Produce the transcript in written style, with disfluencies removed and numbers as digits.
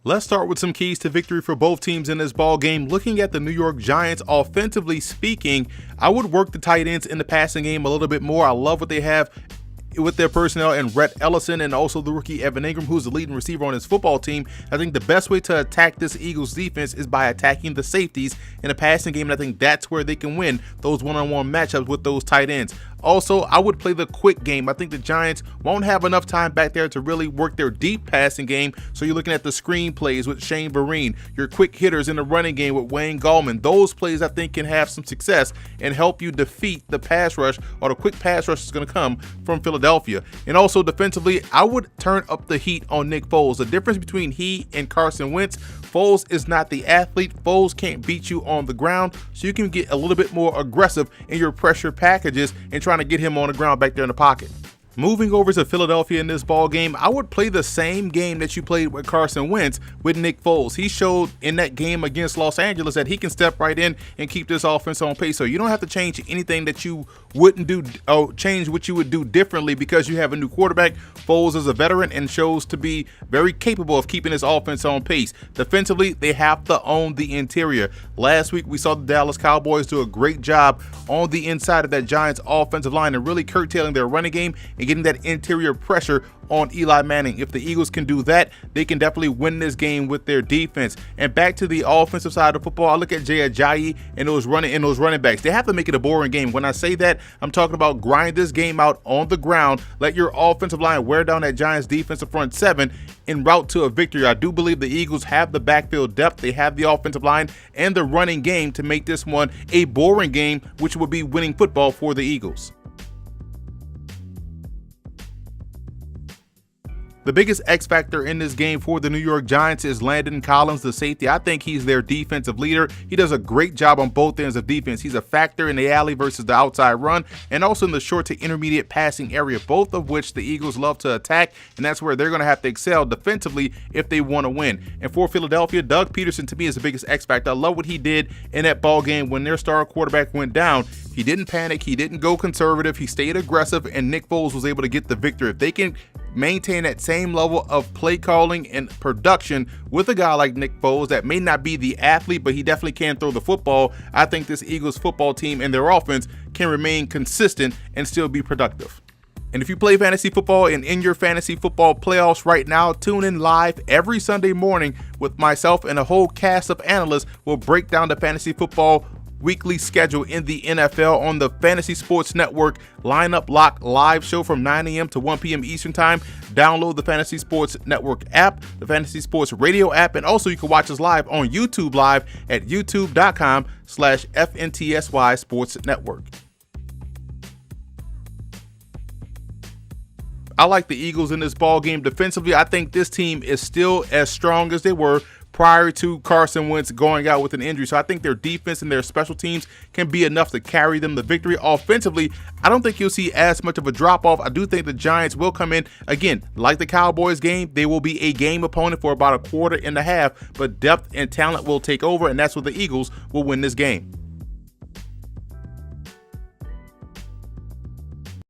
Let's start with some keys to victory for both teams in this ball game. Looking at the New York Giants, offensively speaking, I would work the tight ends in the passing game a little bit more. I love what they have with their personnel and Rhett Ellison and also the rookie Evan Ingram, who's the leading receiver on his football team. I think the best way to attack this Eagles defense is by attacking the safeties in a passing game, and I think that's where they can win those one-on-one matchups with those tight ends. Also, I would play the quick game. I think the Giants won't have enough time back there to really work their deep passing game, so you're looking at the screen plays with Shane Vereen, your quick hitters in the running game with Wayne Gallman. Those plays I think can have some success and help you defeat the pass rush, or the quick pass rush is going to come from Philadelphia. And also defensively, I would turn up the heat on Nick Foles. The difference between he and Carson Wentz, Foles is not the athlete. Foles can't beat you on the ground, so you can get a little bit more aggressive in your pressure packages and trying to get him on the ground back there in the pocket. Moving over to Philadelphia in this ball game, I would play the same game that you played with Carson Wentz with Nick Foles. He showed in that game against Los Angeles that he can step right in and keep this offense on pace. So you don't have to change anything that you wouldn't do, or change what you would do differently because you have a new quarterback. Foles is a veteran and shows to be very capable of keeping his offense on pace. Defensively, they have to own the interior. Last week, we saw the Dallas Cowboys do a great job on the inside of that Giants offensive line and really curtailing their running game and getting that interior pressure on Eli Manning. If the Eagles can do that, they can definitely win this game with their defense. And back to the offensive side of football, I look at Jay Ajayi and those running backs. They have to make it a boring game. When I say that, I'm talking about grind this game out on the ground. Let your offensive line wear down that Giants defensive front seven en route to a victory. I do believe the Eagles have the backfield depth. They have the offensive line and the running game to make this one a boring game, which would be winning football for the Eagles. The biggest X factor in this game for the New York Giants is Landon Collins, the safety. I think he's their defensive leader. He does a great job on both ends of defense. He's a factor in the alley versus the outside run, and also in the short to intermediate passing area, both of which the Eagles love to attack, and that's where they're going to have to excel defensively if they want to win. And for Philadelphia, Doug Peterson to me is the biggest X factor. I love what he did in that ball game when their star quarterback went down. He didn't panic. He didn't go conservative. He stayed aggressive, and Nick Foles was able to get the victory. If they can maintain that same level of play calling and production with a guy like Nick Foles that may not be the athlete, but he definitely can throw the football, I think this Eagles football team and their offense can remain consistent and still be productive. And if you play fantasy football and in your fantasy football playoffs right now, tune in live every Sunday morning with myself and a whole cast of analysts. We'll break down the fantasy football weekly schedule in the NFL on the Fantasy Sports Network Lineup Lock live show from 9 a.m. to 1 p.m. Eastern Time. Download the Fantasy Sports Network app, the Fantasy Sports Radio app, and also you can watch us live on YouTube Live at youtube.com/FNTSY Sports Network. I like the Eagles in this ball game. Defensively, I think this team is still as strong as they were prior to Carson Wentz going out with an injury. So I think their defense and their special teams can be enough to carry them the victory. Offensively, I don't think you'll see as much of a drop-off. I do think the Giants will come in, again, like the Cowboys game, they will be a game opponent for about a quarter and a half, but depth and talent will take over, and that's where the Eagles will win this game.